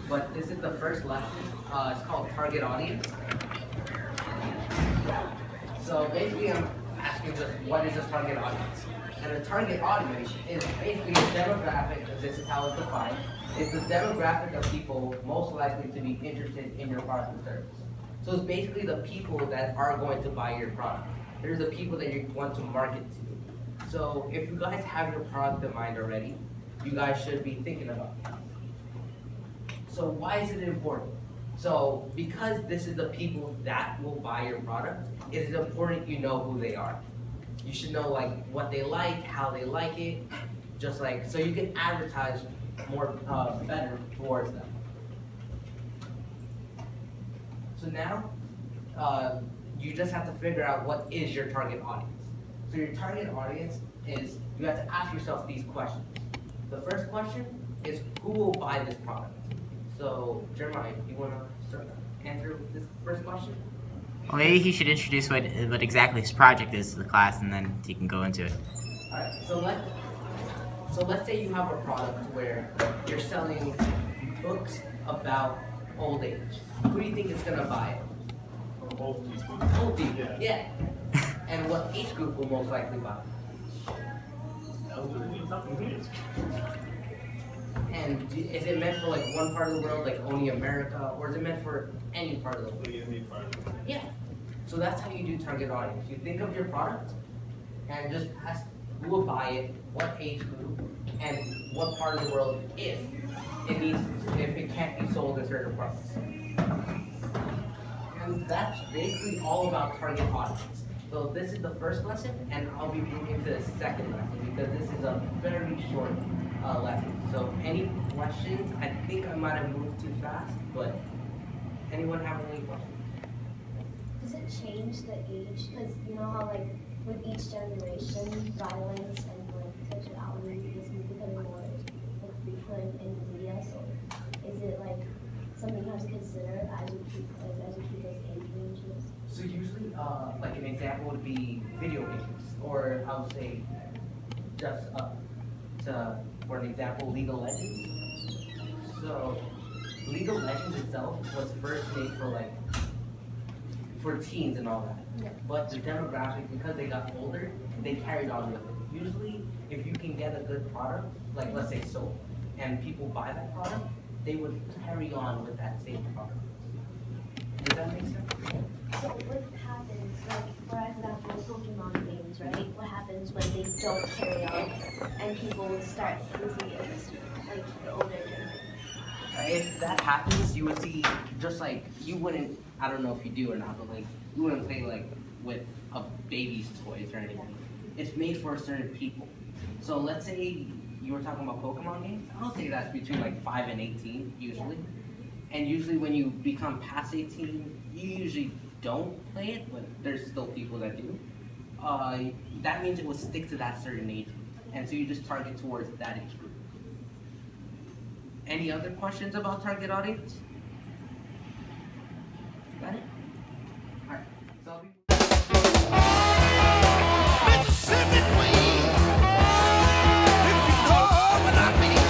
but this is the first lesson. It's called Target Audience. So basically I'm asking just what is a target audience? And a target audience is basically a demographic, this is how it's defined, it's the demographic of people most likely to be interested in your product and service. So it's basically the people that are going to buy your product. They're the people that you want to market to. So if you guys have your product in mind already, you guys should be thinking about that. So why is it important? So because this is the people that will buy your product, it is important you know who they are. You should know like what they like, how they like it, just like so you can advertise more better towards them. So now you just have to figure out what is your target audience. So your target audience is you have to ask yourself these questions. The first question is who will buy this product? So Jeremiah, you want to start answer this first question? Well, maybe he should introduce what exactly his project is to the class, and then he can go into it. All right. So let's say you have a product where you're selling books about old age. Who do you think is gonna buy it? Old people. Old people. Yeah. And what age group will most likely buy it? Elderly. And is it meant for like one part of the world, like only America, or is it meant for any part of the world? Any part of it. Yeah. So that's how you do target audience. You think of your product and just ask who will buy it, what age group, and what part of the world if it can't be sold at certain price. And that's basically all about target audience. So this is the first lesson, and I'll be moving to the second lesson because this is a very short lesson. So any questions? I think I might have moved too fast, but anyone have any questions? Does it change the age? Because you know how like with each generation, violence and like sexuality is becoming more like frequent in the media. So is it like something you have to consider as you keep those age ranges? So usually, like an example would be video games, or I would say just for an example, League of Legends. So League of Legends itself was first made for teens and all that. Yeah. But the demographic, because they got older, they carried on with it. Usually, if you can get a good product, like let's say soap, and people buy that product, they would carry on with that same product. Does that make sense? So what happens, like for example, Pokemon games, right? What happens when they don't carry on and people start losing interest, like the older generation? If that happens, you would see just like you wouldn't. I don't know if you do or not, but like you wouldn't play like with a baby's toys or anything. It's made for certain people. So let's say you were talking about Pokemon games. I don't think that's between like 5 and 18 usually. Yeah. And usually when you become past 18, you usually don't play it, but there's still people that do. That means it will stick to that certain age, and so you just target towards that age group. Any other questions about target audience? Got it? All right. So I'll be Mississippi Queen, if you know what I mean.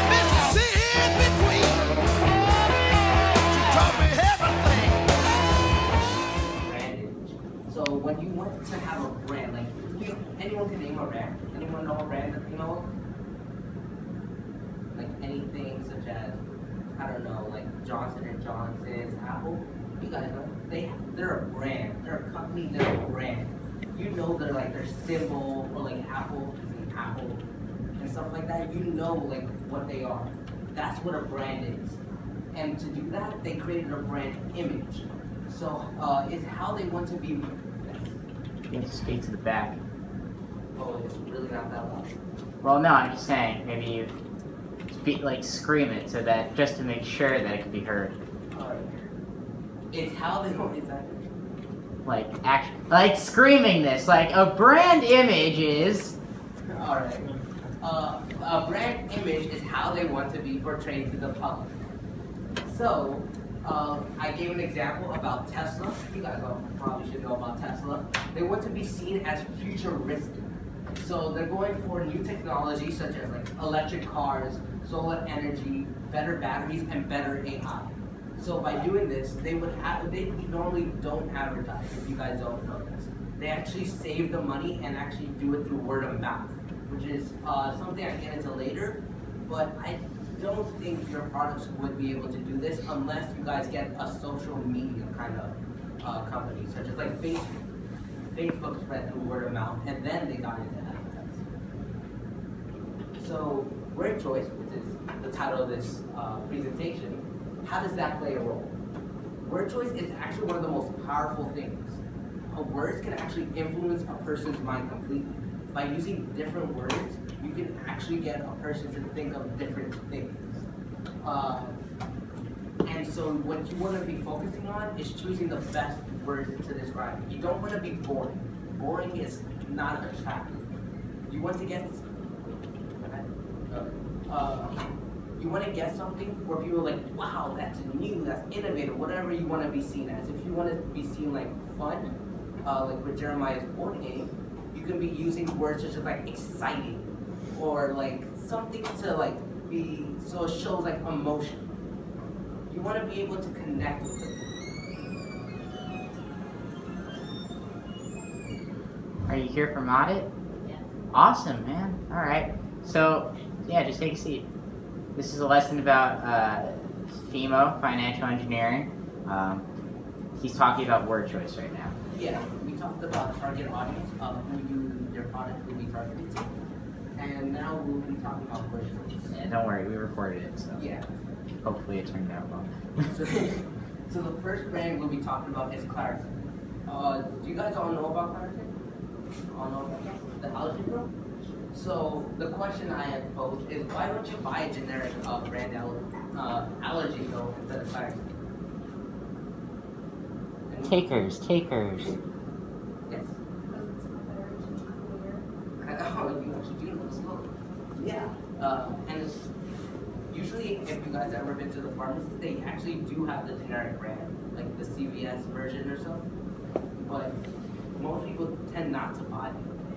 Mississippi Queen, she taught me everything. brand. So when you want to have a brand, like anyone can name a brand. Anyone know a brand that you know of? Like anything such as, I don't know, like Johnson & Johnson's, Apple. You guys know, they're a brand. They're a company, they're a brand. You know they're like their symbol, or like Apple is an apple and stuff like that. You know like what they are. That's what a brand is. And to do that, they created a brand image. So it's how they want to be. You can just speak to the back. Oh, it's really not that loud. Well, no, I'm just saying, maybe you scream it so that, just to make sure that it can be heard. It's how they want it. Like screaming this, like a brand image is. Alright. A brand image is how they want to be portrayed to the public. So, I gave an example about Tesla. You guys probably should know about Tesla. They want to be seen as futuristic. So they're going for new technology such as like electric cars, solar energy, better batteries, and better AI. So by doing this, they normally don't advertise, if you guys don't know this. They actually save the money and actually do it through word of mouth, which is something I get into later, but I don't think your products would be able to do this unless you guys get a social media kind of company, such as like Facebook. Facebook spread through word of mouth, and then they got into advertising. So word choice, which is the title of this presentation, how does that play a role? Word choice is actually one of the most powerful things. Words can actually influence a person's mind completely. By using different words, you can actually get a person to think of different things. And so what you want to be focusing on is choosing the best words to describe it. You don't want to be boring. Boring is not attractive. You want to get you want to get something where people are like, wow, that's new, that's innovative, whatever you want to be seen as. If you want to be seen like fun, like with Jeremiah's board game, you can be using words such as like exciting, or like something to like be, so it shows like emotion. You want to be able to connect with it. Are you here for ModIT? Yeah. Awesome, man. All right. So, yeah, just take a seat. This is a lesson about FEMO, financial engineering. He's talking about word choice right now. Yeah, we talked about target audience, who your product will be targeted to. And now we'll be talking about word choice. Yeah, don't worry, we recorded it, so Yeah. hopefully it turned out well. So the first brand we'll be talking about is Clarity. Do you guys all know about Clarity? All know about that? The allergy girl? So the question I have posed is, why don't you buy a generic brand allergy pill instead of Clarity? Takers. Yes. Because it's better and cleaner. Oh, you actually do know slow. Yeah. And it's usually, if you guys ever been to the pharmacy, they actually do have the generic brand, like the CVS version or so. But most people tend not to buy it.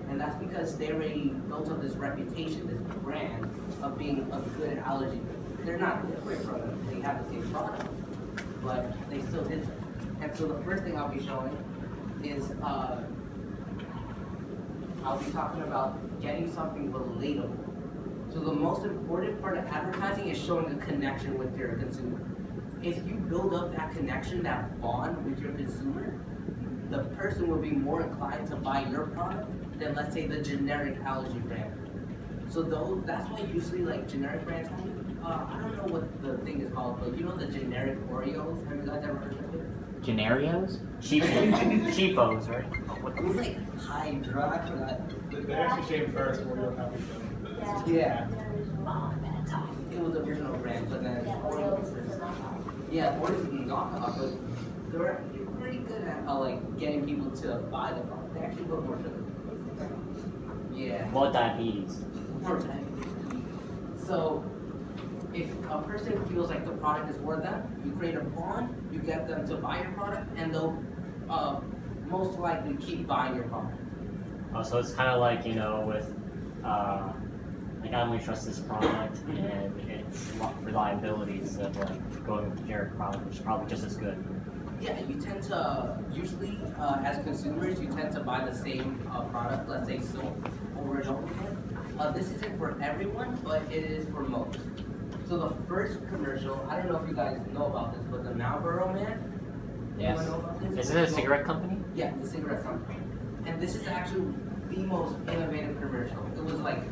And that's because they already built up this reputation, this brand of being a good allergy pill. They're not different from them. They have the same product, but they still did that. And so the first thing I'll be showing is I'll be talking about getting something relatable. So the most important part of advertising is showing a connection with your consumer. If you build up that connection, that bond with your consumer, the person will be more inclined to buy your product than, let's say, the generic allergy brand. So that's why usually like generic brands, I don't know what the thing is called, but you know the generic Oreos? Have you guys ever heard of it? Generios? Cheapos, right? It was like Hydra. They actually came first, Oreo copied them. Yeah. Oh, that's awesome. It was the original brand, but then Yeah, Oreo Oreos is a knockoff. yeah, Oreos is knockoff, but they're pretty good at like getting people to buy the product. They actually put more sugar. Yeah. More diabetes. More diabetes. So if a person feels like the product is for them, you create a bond, you get them to buy your product, and they'll most likely keep buying your product. Oh, so it's kind of like, you know, with, like I only trust this product and its reliability instead of like going with the generic product, which is probably just as good. Yeah, you tend to, usually as consumers, you tend to buy the same product, let's say soap, over and over again. This isn't for everyone, but it is for most. So the first commercial, I don't know if you guys know about this, but the Marlboro Man. Yes. Anyone know about this? Is it a cigarette company? Yeah, the cigarette company. And this is actually the most innovative commercial. It was like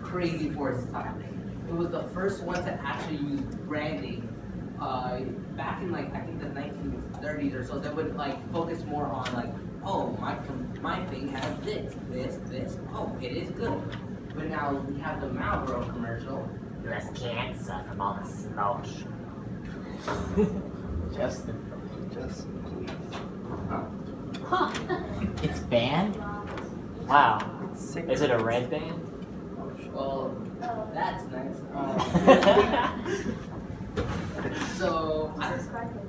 crazy for its time. It was the first one to actually use branding. Back in like I think the 1930s or so, they would like focus more on like, oh, my thing has this. Oh, it is good. But now we have the Marlboro commercial. Less cancer from all the smoke. Justin. Huh. It's banned? Wow. Is it a red band? Well, that's nice. So,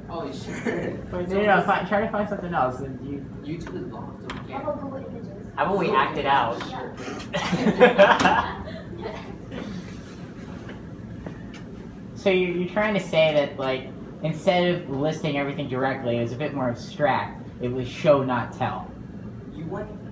oh, sure. Wait, no, try to find something else. And YouTube is blocked, so we How can't. about Google Images? How about we act it out? So you're trying to say that, like, instead of listing everything directly, it was a bit more abstract. It was show, not tell.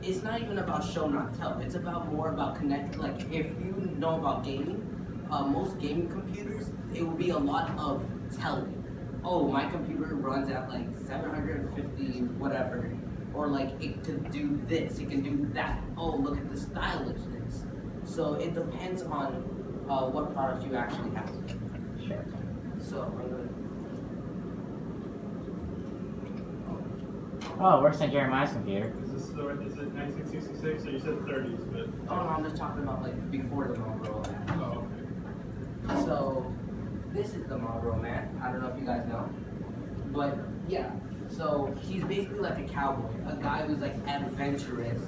It's not even about show not tell. It's about more about connecting. Like if you know about gaming, most gaming computers, it will be a lot of telling. Oh, my computer runs at like 750 whatever, or like it can do this, it can do that. Oh, look at the stylishness. So it depends on what product you actually have. Sure. So I'm gonna. Oh, it works on Jeremiah's computer. Is it 1966? So you said 30s, but. Oh no, I'm just talking about like before the Marlboro ad. Oh, okay. So this is the Marlboro Man. I don't know if you guys know, but yeah. So he's basically like a cowboy, a guy who's like adventurous.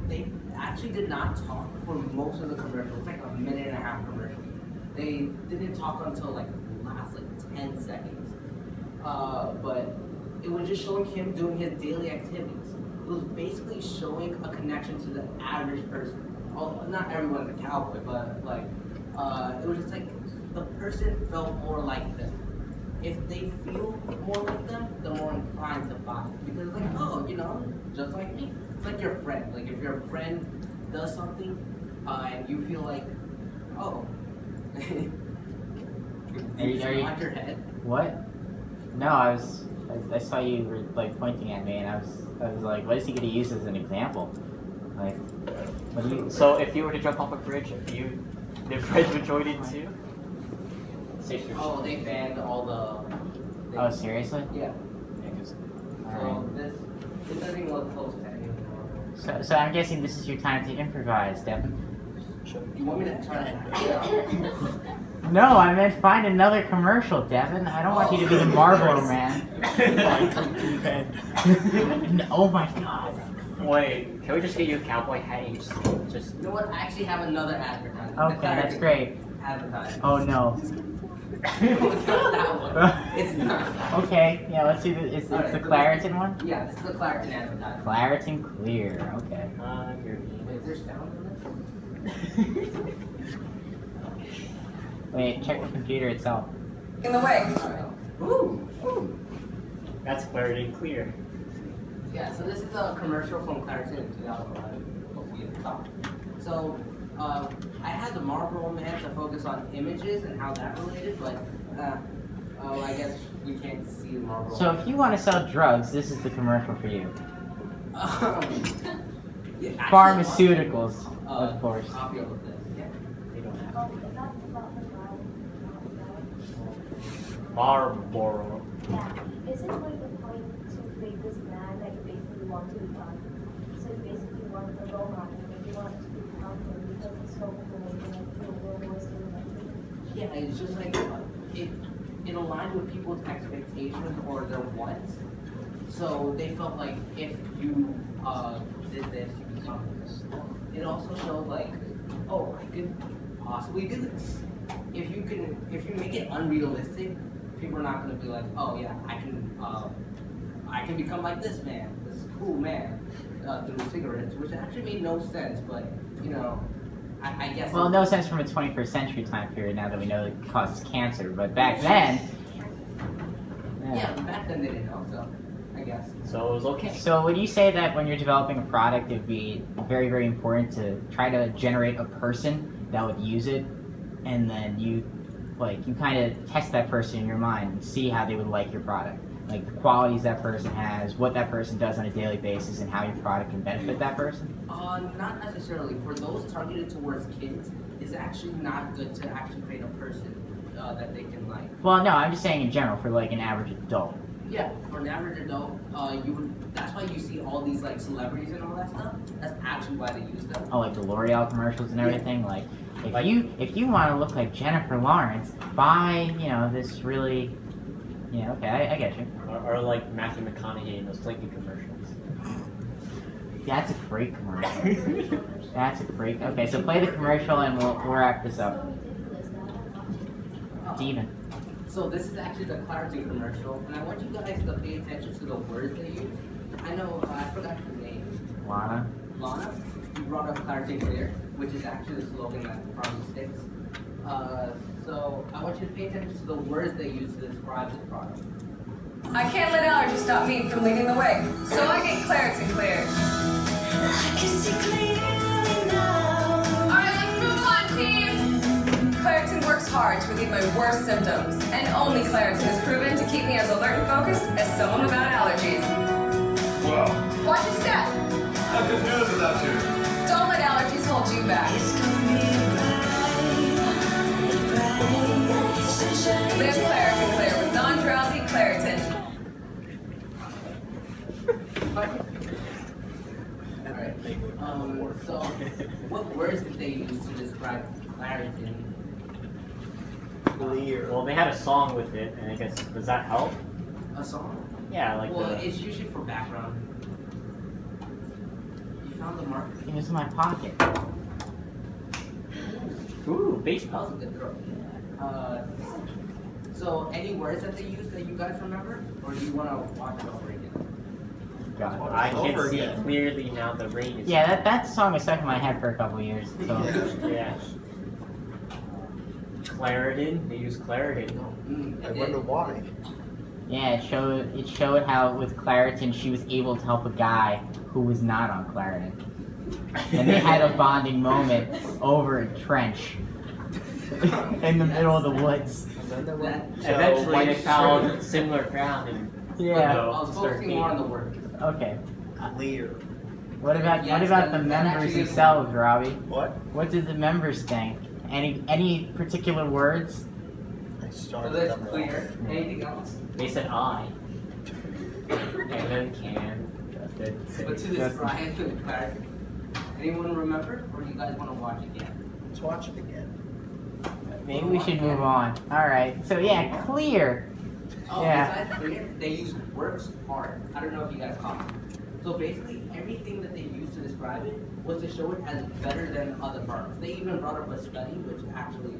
They actually did not talk for most of the commercial. It's like a minute and a half commercial. They didn't talk until like the last like 10 seconds. But it was just showing him doing his daily activities. It was basically showing a connection to the average person. Oh, not everyone's a cowboy, but like it was just like the person felt more like them. If they feel more like them, they're more inclined to buy it. Because it's like, oh, you know, just like me. It's like your friend. Like if your friend does something and you feel like, oh, Are you- nod your head. What? No, I saw you were like pointing at me, and I was like, what is he going to use as an example? Like, what do you? So if you were to jump off a bridge, the bridge would join in too? Oh, they banned all the. Oh, seriously? Yeah. Alright. So this doesn't even look close to any of them. So I'm guessing this is your time to improvise, Devin. You want me to try to? No, I meant find another commercial, Devin. I don't want you to be the Marlboro Man. Oh my God. Wait, can we just get you a cowboy hat and just You know what? I actually have another advertisement. Okay, that's great. Advertisement. Oh no. It's not that one. It's not. Okay, yeah, let's see. It's Alright, the so Claritin one? Yeah, this is the Claritin advertisement. Claritin Clear, okay. Wait, is there sound in this? Wait, check the computer itself. In the way. Alright. Woo! That's clarity and clear. Yeah, so this is a commercial from Claritin in 2011. Hopefully at the top. So, I had the Marlboro Man to focus on images and how that related, but, I guess we can't see the Marlboro So Man. if you want to sell drugs, this is the commercial for you. Yeah, actually, Pharmaceuticals, uh, of course. Copy of this. Yeah. They don't have Is that about the guy? Marlboro. Yeah. Isn't like the point to create this man that you basically want to become? So you basically want a role model, like you want to become him because it's so cool and like your role was to like Yeah, it's just like, it aligned with people's expectations or their wants. So they felt like if you did this, you become this. It also showed like, oh, I could possibly do this. If you make it unrealistic, people are not gonna be like, oh yeah, I can become like this man, this cool man, through cigarettes, which actually made no sense, but you know, I guess. Well, no sense from a 21st century time period now that we know it causes cancer, but back then... Yeah, back then they didn't know, so I guess. So it was okay. So would you say that when you're developing a product, it'd be very, very important to try to generate a person that would use it, and then you kind of test that person in your mind and see how they would like your product? Like the qualities that person has, what that person does on a daily basis, and how your product can benefit that person? Not necessarily. For those targeted towards kids, it's actually not good to actually create a person that they can like. Well, no, I'm just saying in general, for like an average adult. Yeah, for an average adult, that's why you see all these like celebrities and all that stuff. That's actually why they use them. Oh, like the L'Oreal commercials and everything. Like, if you want to look like Jennifer Lawrence, buy this really, okay, I get you. Or like Matthew McConaughey in those Flaky commercials. That's a great commercial. That's a great. Okay, so play the commercial and we'll wrap this up. Steven. So this is actually the Claritin commercial, and I want you guys to pay attention to the words they use. I know I forgot your name. Lana. Lana, you brought up Clarity Clear, which is actually the slogan that probably sticks. So I want you to pay attention to the words they use to describe this product. I can't let allergies stop me from leading the way, so I get Clarity Clear. Alright, let's move on, team! Claritin works hard to relieve my worst symptoms, and only Claritin is proven to keep me as alert and focused as someone without allergies. Wow. Watch your step! I could do it without you. Don't let allergies hold you back. Live Claritin Clear with non-drowsy Claritin. Alright. So what words did they use to describe Claritin? Well, they had a song with it, and I guess, does that help? A song? Yeah, like Well, the... it's usually for background. You found the mark? It was in my pocket. Ooh, That baseball. was a good throw. So any words that they use that you guys remember? Or do you want to watch it over again? God. I can Over see again. clearly now the rain is... Yeah, that song was stuck in my head for a couple years. So Yeah. Claritin, they use Claritin. Mm, I it wonder did. why. yeah, it showed how with Claritin she was able to help a guy who was not on Claritin, and they had a bonding moment over a trench in the middle of the woods. That- Eventually, white they found similar ground and Yeah. I was focusing more on the word. Okay. Clear. What about Yes, the that members actually is- themselves, Robbie? What? What did the members think? Any particular words? I So started that's them clear. off. Anything else? they said I. And then can. But to describe Claritin, anyone remember? Or do you guys want to watch again? Let's watch it again. Maybe we should move on. All right. So yeah, clear. Oh, Yeah. besides clear, they use works hard. I don't know if you guys caught it. So basically, everything that they used to describe it was to show it as better than other products. They even brought up a study, which actually,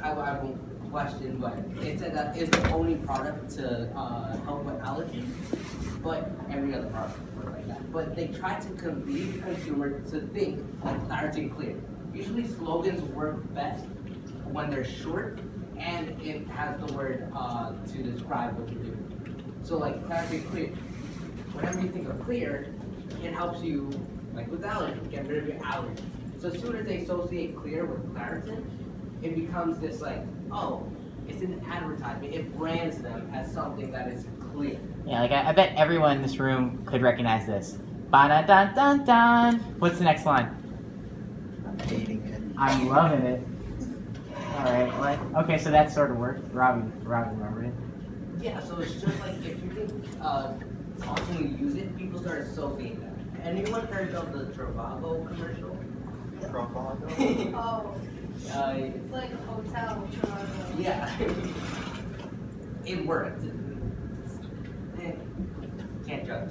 I won't question, but it said that it's the only product to help with allergies, but every other product was like that. But they tried to lead the consumer to think like Clarity Clear. Usually slogans work best when they're short and it has the word to describe what you do. So like Clarity Clear, whenever you think of clear, it helps you, like with allergies, get rid of your allergies. So as soon as they associate clear with Claritin, it becomes this like, oh, it's an advertisement. It brands them as something that is clear. Yeah, like I bet everyone in this room could recognize this. Ba-da-dun-dun-dun. What's the next line? I'm hating it. I'm loving it. All right. What? Okay, so that sort of worked. Robbie remembered it. Yeah, so it's just like if you can constantly use it, people start associating that. Anyone heard of the Travago commercial? Travago? Oh, it's like a hotel, Toronto. Yeah. It worked. Can't judge.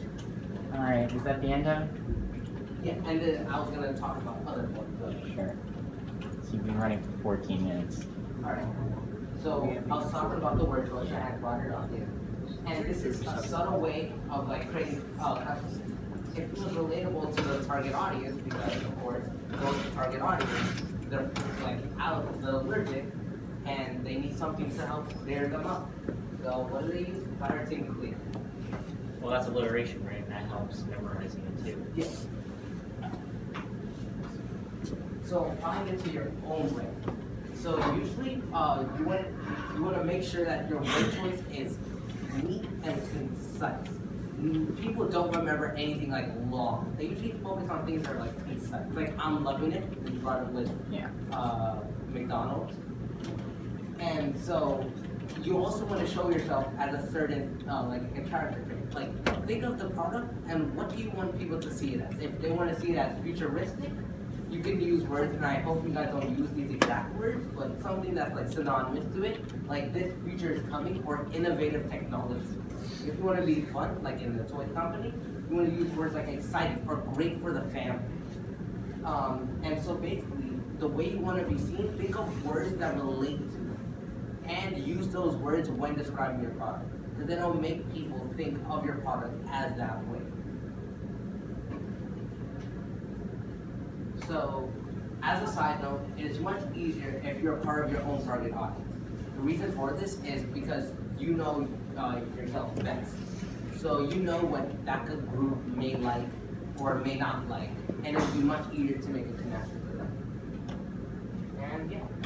All right. Is that the end of it? Yeah, and then I was gonna talk about other ones. But... Sure. So you've been running for 14 minutes. Alright. So I was talking about the word choice. I had brought it up. And this is a subtle way of like creating it feels relatable to the target audience because of course those target audience they're like they're allergic and they need something to help clear them up. So what do they use? Claritin Clear. Well, that's alliteration, right? That helps memorizing it too. Yes. So find it to your own way. So usually you want to make sure that your word choice is neat and concise. People don't remember anything like long. They usually focus on things that are like concise. Like I'm loving it. We brought it with Yeah. McDonald's. And so you also want to show yourself as a certain like a character trait. Like think of the product and what do you want people to see it as? If they want to see it as futuristic, you can use words, and I hope you guys don't use these exact words, but something that's like synonymous to it, like this future is coming, or innovative technology. If you want to be fun, like in the toy company, you want to use words like exciting or great for the family. And so basically, the way you want to be seen, think of words that relate to it, and use those words when describing your product, because then it'll make people think of your product as that way. So, as a side note, it is much easier if you're a part of your own target audience. The reason for this is because you know yourself best. So you know what that group may like or may not like, and it will be much easier to make a connection with them. And yeah.